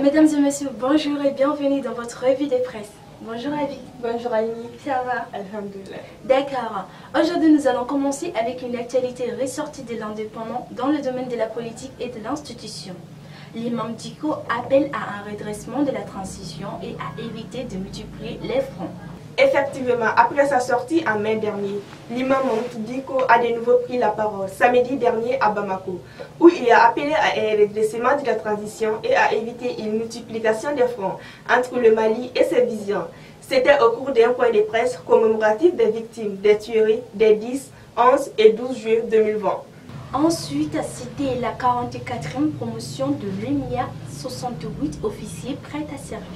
Mesdames et messieurs, bonjour et bienvenue dans votre revue de presse. Bonjour Abby. Bonjour Aïmi. Ça va? Alhamdulillah. D'accord. Aujourd'hui, nous allons commencer avec une actualité ressortie de l'Indépendant dans le domaine de la politique et de l'institution. L'imam Dicko appelle à un redressement de la transition et à éviter de multiplier les fronts. Effectivement, après sa sortie en mai dernier, l'imam Dicko a de nouveau pris la parole samedi dernier à Bamako, où il a appelé à un redressement de la transition et à éviter une multiplication des fronts entre le Mali et ses visions. C'était au cours d'un point de presse commémoratif des victimes des tueries des 10, 11 et 12 juillet 2020. Ensuite, c'était la 44e promotion de l'EMIA, 68 officiers prêts à servir.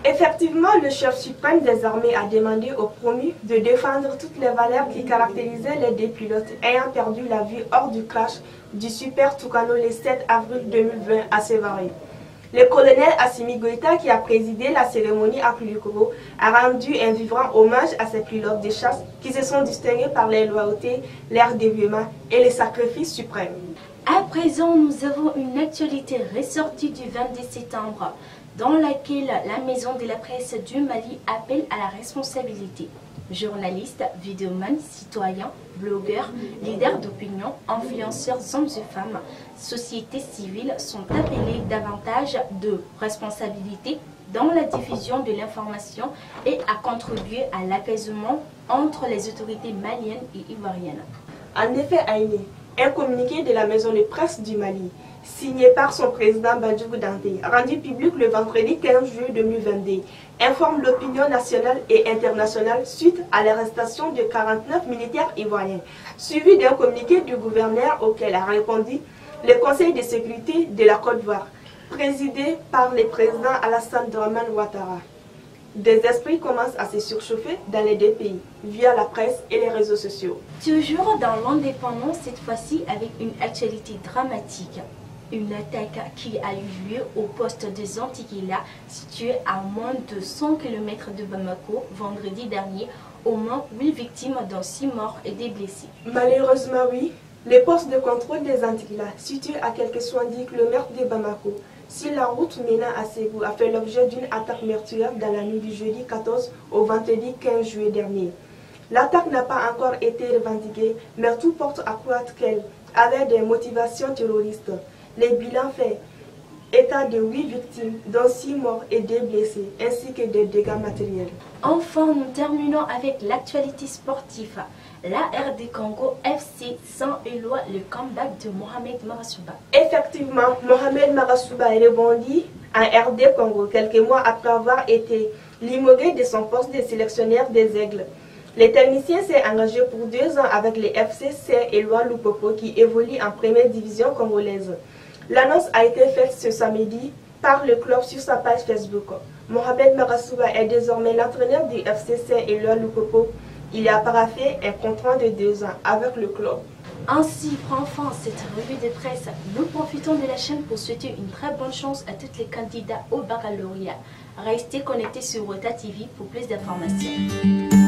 Effectivement, le chef suprême des armées a demandé aux promus de défendre toutes les valeurs qui caractérisaient les deux pilotes ayant perdu la vie hors du crash du Super Tucano le 7 avril 2020 à Sévaré. Le colonel Assimi Goïta, qui a présidé la cérémonie à Koulikoro, a rendu un vibrant hommage à ces pilotes de chasse qui se sont distingués par leur loyauté, leur dévouement et le sacrifice suprême. À présent, nous avons une actualité ressortie du 22 septembre, dans laquelle la Maison de la Presse du Mali appelle à la responsabilité. Journalistes, vidéomans, citoyens, blogueurs, leaders d'opinion, influenceurs hommes et femmes, sociétés civiles sont appelés davantage de responsabilité dans la diffusion de l'information et à contribuer à l'apaisement entre les autorités maliennes et ivoiriennes. En effet, Aïné, un communiqué de la Maison de Presse du Mali, signé par son président Badjougou Danté, rendu public le vendredi 15 juillet 2022, informe l'opinion nationale et internationale suite à l'arrestation de 49 militaires ivoiriens, suivi d'un communiqué du gouverneur auquel a répondu le Conseil de sécurité de la Côte d'Ivoire, présidé par le président Alassane Dramane Ouattara. Des esprits commencent à se surchauffer dans les deux pays, via la presse et les réseaux sociaux. Toujours dans l'Indépendant, cette fois-ci avec une actualité dramatique. Une attaque qui a eu lieu au poste des Antigua, situé à moins de 100 km de Bamako, vendredi dernier, au moins 8 victimes, dont 6 morts et des blessés. Malheureusement, oui, le poste de contrôle des Antigua, situé à quelques 70 km de Bamako, sur la route menant à Ségou, a fait l'objet d'une attaque meurtrière dans la nuit du jeudi 14 au vendredi 15 juillet dernier. L'attaque n'a pas encore été revendiquée, mais tout porte à croire qu'elle avait des motivations terroristes. Les bilans fait état de 8 victimes, dont 6 morts et 2 blessés, ainsi que des dégâts matériels. Enfin, nous terminons avec l'actualité sportive. La RD Congo FC sans éloigne le comeback de Mohamed Marasouba. Effectivement, Mohamed Marasouba est rebondi en RD Congo quelques mois après avoir été limogé de son poste de sélectionneur des Aigles. Le technicien s'est engagé pour 2 ans avec le FC Saint-Éloi Lupopo qui évolue en première division congolaise. L'annonce a été faite ce samedi par le club sur sa page Facebook. Mohamed Marasouba est désormais l'entraîneur du FC Saint-Éloi Lupopo. Il a paraphé un contrat de 2 ans avec le club. Ainsi prend fin cette revue de presse. Nous profitons de la chaîne pour souhaiter une très bonne chance à tous les candidats au baccalauréat. Restez connectés sur Rota TV pour plus d'informations.